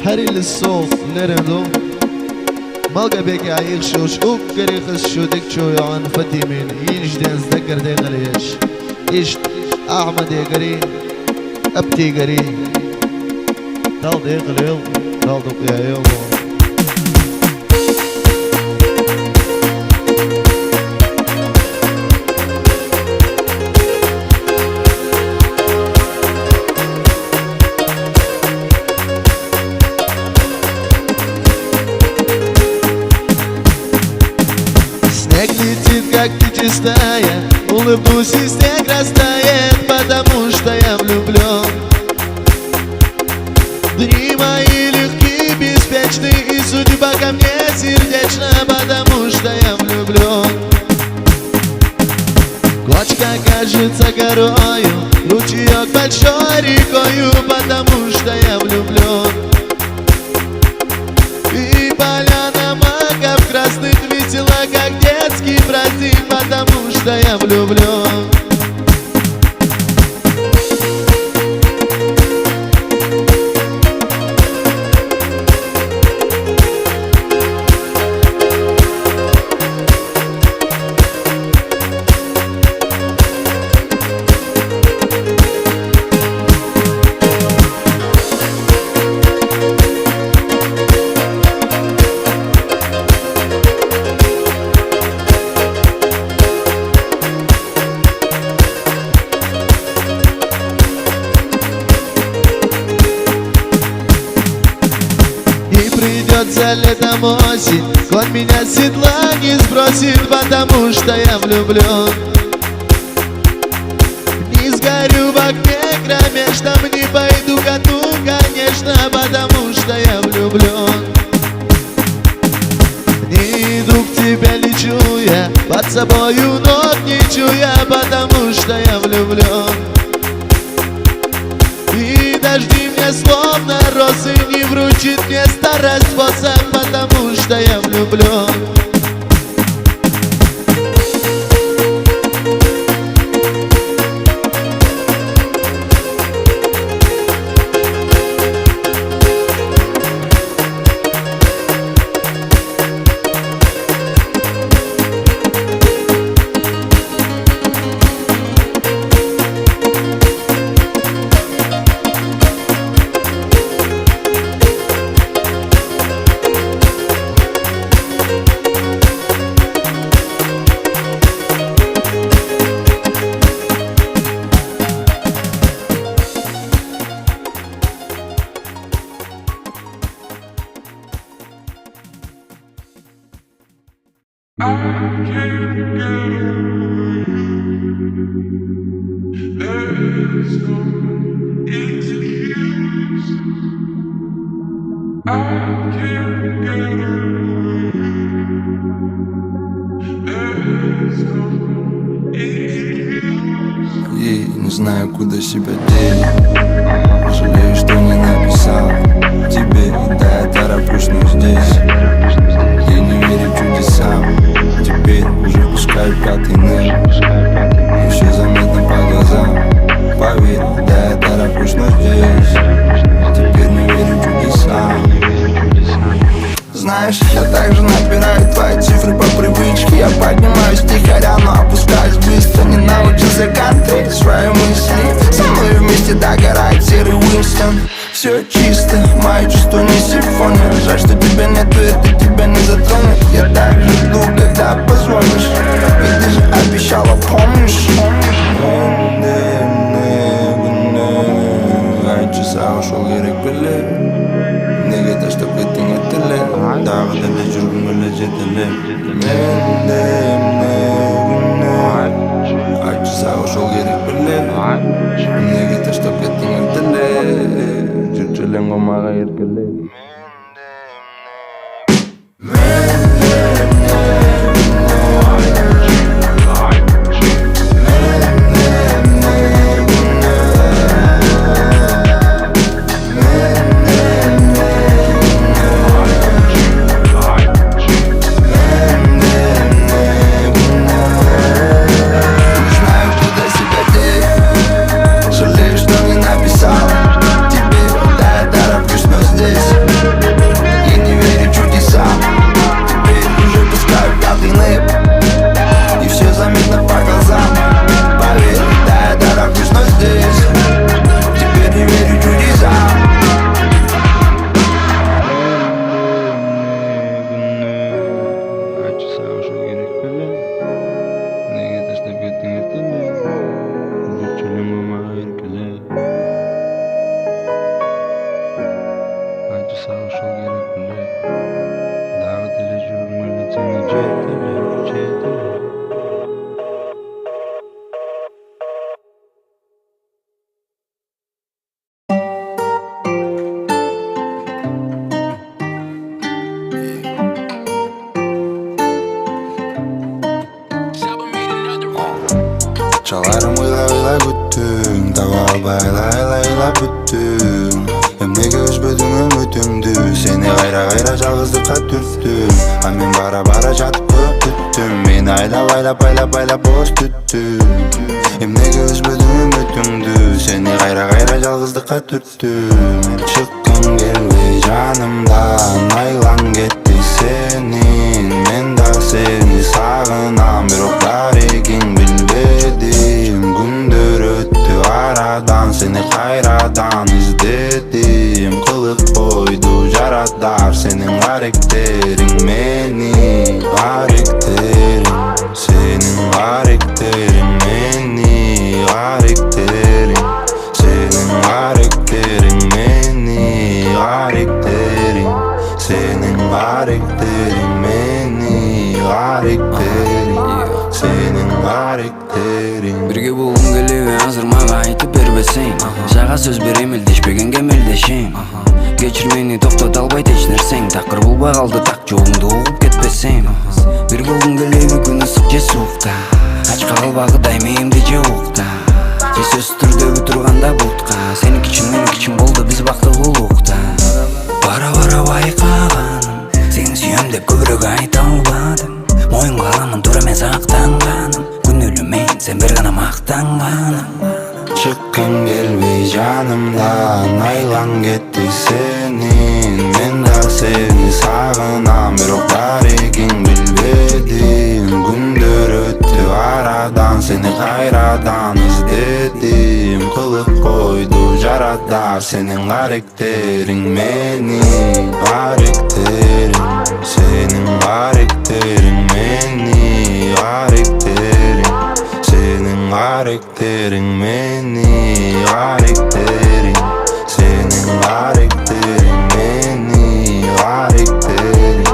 هري للصوف لردو مالقا بيكي عايخشوش اوكري خشو دكشو يعن فتيمين يجدين زدقر دي غليش إيش أحمد يقري أبتي قري دال دي غليل دال دقيا يومو Снег летит, как ты чистая, улыбнусь и снег растает, потому что я влюблен. Дни мои легкие, беспечны, и судьба ко мне сердечна, потому что я влюблен. Кочка кажется горою, ручеек большой рекою, потому что я влюблен. И поляна маков красных весела, как детский праздник, потому что я влюблен. Придется летом осень, конь меня с седла не сбросит, потому что я влюблен. Не сгорю в огне кромешном, не пойду ко дну, конечно, потому что я влюблен. Не иду к тебе, лечу я, под собою ног не чуя, потому что я влюблен. И дожди мне словно розы не вручит мне старый способ, потому что я влюблен. I can't get away. There's no excuse. I can't get away. There's no excuse. И не знаю, куда себя деть. Жалею, что не написал тебе. Да, я тороплюсь, но здесь я не верю чудесам. Теперь уже пускаю пятый ныр, и все заметно по глазам. Поверь, да, я тороплюсь, но здесь теперь не верю чудесам. Знаешь, я также набираю твои цифры по привычке. Я поднимаюсь тихоря, но опускаюсь быстро. Не научился контролировать свои мысли. Со мной вместе догорает серый Уинстон. Все чисто, мои чувства не симфония. Жаль, что тебя нету, это тебя не затронет. Я так жду, когда позвонишь, ведь ты же обещала, помнишь? Часа ушел керек біле. Неге таштап кеттің еттіле. Дағы дәле жүргім өлі жетіле. Менде айтшы саған ушол керек біле. Неге таштап кеттің еттіле. Жүрчелең қомаға еркеле. Жалею, что не написал тебе, да я тороплюсь, но здесь Çalarım ıylay büttüm, taga albay layla büttüm. Emnege üzbödüm ömütümdü, seni gayra жалгыздыкка түрттүм. А мен бара жатып өттүм, мени aylap боз түттүм. Эмнеге üzбөдүм үмүтүңдү, сени гайра жалгыздыкка түрттүм. Чыккың келбей жанымдан, айлан кетти сенин. Мен да сени сагынам, бирок дарегиң билбедим. Күндөр өттү арадан, сени кайрадан издедим. Кылып койду жарадар сенин каректериң мени, каректериң. Senin karakterin beni, karakterin. Senin karakterin beni, karakterin. Senin karakterin beni, karakterin. Senin karakterin. Birge болгум келеби азыр мага айтып бербесең. Сага сөз берем элдешпегенге мелдешем. Кечир мени токтото албайт эч нерсең. Такыр болбой калды так жолумду угуп кетпесем. Бир болгум келеби күн ысык же суукта. Ачка калбагы дайменимди же укта. Же сөз түрдө турганда бутка. Сеники үчүн меники үчүн болду биз бактылуулукта. Бара байкаганым, сени сүйөм деп көбүрөөк айта албадым. Моюнга аламын туура эмес актанганым. Күнөөлүү мен сен бир гана мактанганым. Çıkkın gelbey canımdan, aylan gitti senin. Men da seni sağınam, birok darigin bilbedim. Gündür öttü aradan, seni kayradan izledim. Kılıp koydu jaradar senin karakterin meni, karakterin. Senin karakterin meni, karakterin. Senin karakterin beni, karakterin. Senin karakterin beni, karakterin.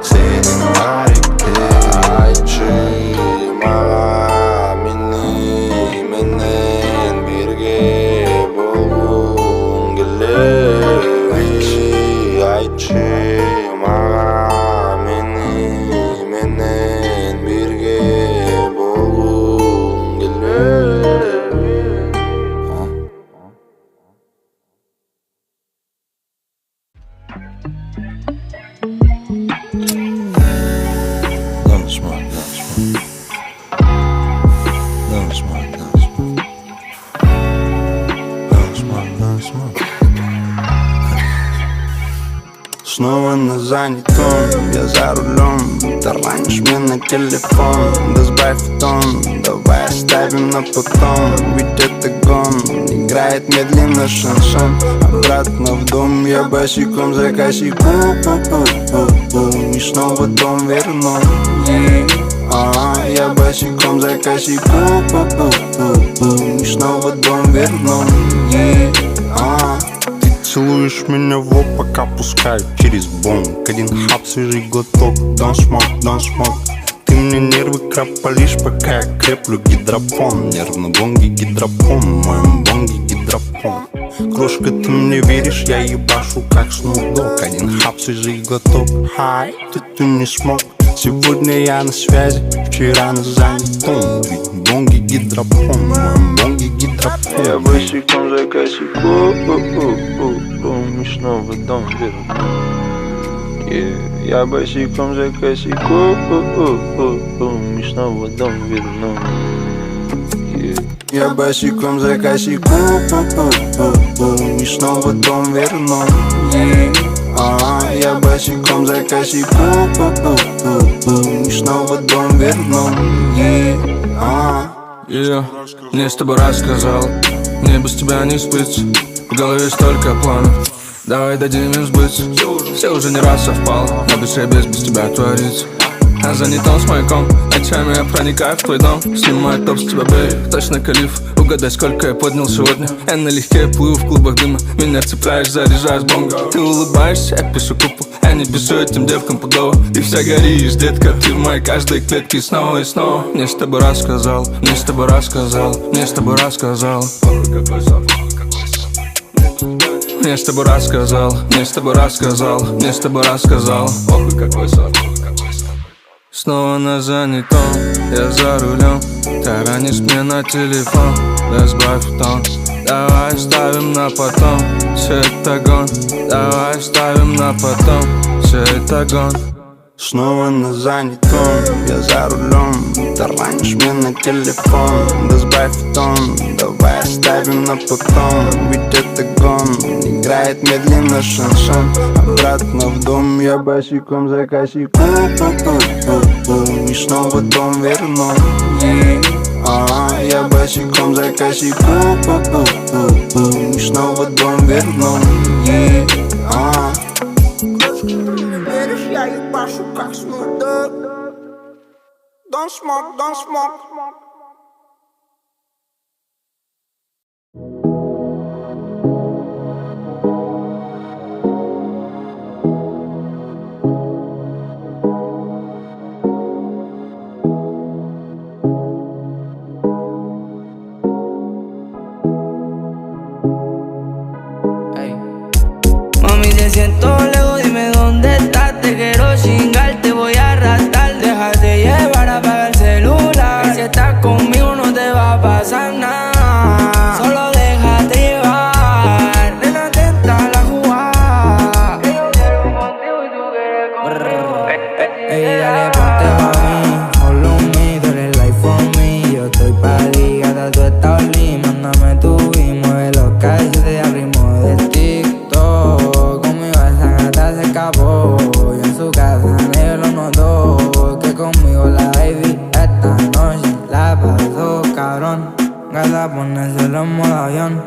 Senin karakterin. Ayçım ağa meni, menden birge bolgun gelebi. Ayçım ağa meni, menden birge bolgun gelebi. Снова на занятом, я за рулем. Таранишь мне на телефон, да сбавь тон. Давай оставим на потом, ведь это гон. Играет медленно шансон. Обратно в дом, я босиком за косяком. И снова дом верну. Я босиком за косяком. И снова дом верну. Целуешь меня в лоб, пока пускаю через бонг. Один хап, свежий глоток, don't smoke. Ты мне нервы крапалишь, пока я креплю гидропон. Нервно бонги гидропон, в моем бонге гидропон. Крошка, ты мне веришь, я ебашу как Snoop Dogg. Один хап, свежий глоток, хай, ты не смог. Сегодня я на связи, вчера на занятом. Ведь бонги гидропон, в моем бонге гидропон. Я босиком за косяком, и снова дом верну. Я босиком за косяком, и снова дом верну. Я босиком за косяком, и снова дом верну. Я босиком за косяком, и снова дом верну. Мне с тобой рассказал, мне без тебя не спится. В голове столько планов, давай дадим им сбыться. Все уже не раз совпало, на душе без тебя творится. А занятом с маяком, ночами я проникаю в твой дом. Снимаю топ с тебя, бейб, точно калиф. Угадай, сколько я поднял сегодня. Я налегке плыву в клубах дыма. Меня цепляешь, заряжаешь бонго. Ты улыбаешься, я пишу купу. Я не пишу этим девкам пудово. И вся горишь, детка, ты в моей каждой клетке снова и снова. Мне с тобой рассказал, мне с тобой рассказал, мне с тобой рассказал. Мне с тобой рассказал, мне с тобой рассказал, мне с тобой рассказал. Ох, какой сон. Снова на занятом, я за рулем. Таранишь мне на телефон, да сбавь тон. Давай оставим на потом, все это гон. Давай оставим на потом, все это гон. Снова на занятом, я за рулем. Таранишь мне на телефон, да сбавь тон. Давай оставим на потом, ведь это гон. Играет медленно шансон. Обратно в дом, я босиком за косяком. И снова дом верну. Я босиком за косяком. И снова дом верну. Веришь, я ебашу как Snoop Dogg. Don't smoke, don't smoke. Mami, te siento lejos, dime dónde estás. Te quiero chingar, te voy a arrastrar. Déjate llevar, apaga el celular. Que si estás conmigo no te va a pasar nada. Solo déjate llevar. Nena, atenta a la jugada. Que yo quiero contigo y tú quieres conmigo. Ey, dale, ponte pa' mí, follow me, tú eres life for me. Yo estoy pa' ti, gata, tú estás only. Mándame tu y mueve los calles al ritmo del TikTok. Conmigo esa gata se escapó, y en su casa nadie lo notó. Que conmigo la baby esta noche la pasó cabrón. Gata, ponérselo en modo avión.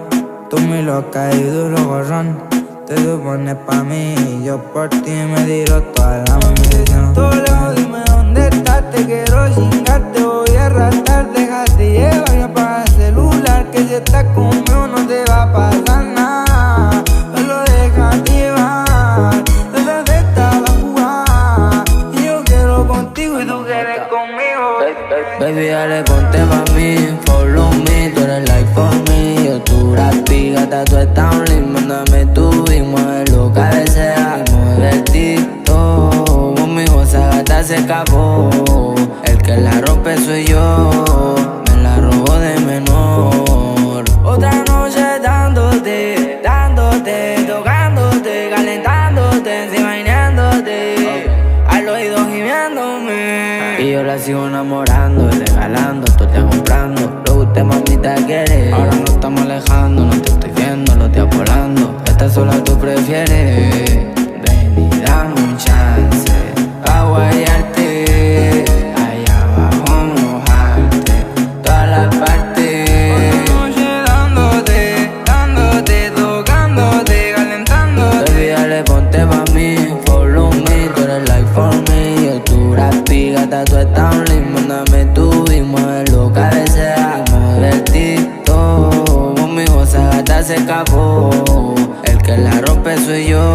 Tú mi loca y duro gorrón. Te supones pa' mí y yo por ti me tiro toda la munición. Tú lejos, dime dónde estás, te quiero chingar, te voy a arrastrar. Déjate llevar y apaga el celular, que si estás conmigo no te va a pasar nada. Solo déjate llevar, detrás de esta la jugada. Y yo quiero contigo y tú quieres conmigo. Baby, dale, ponte pa' mí, follow me, tú eres like for me. Yo tu rapi, gata, tú estás only. Mándame tu y mueve lo que desea. Mueve el TikTok, conmigo esa gata se escapó. El que la rompe soy yo, me la robó de menor. Otra noche dándote, dándote, tocándote, calentándote, encima imaginándote, al oído gimiéndome. Y yo la sigo enamorando y regalando, tú te comprando lo que usted mamita quiere. Ahora nos estamos alejando, no te estoy viendo, lo estoy volando. Esta sola tú prefieres. Ven y dame un chance pa' guayarte, allá abajo mojarte, todas las partes. Otra noche dándote, dándote, tocándote, calentándote. Baby, dale, ponte pa' mí, follow me, tú eres like for me. Yo tu rapi, gata, tú estás only. Mándame tu y mueve lo que desea. Mueve el TikTok, conmigo esa gata se escapó. El que la rompe soy yo,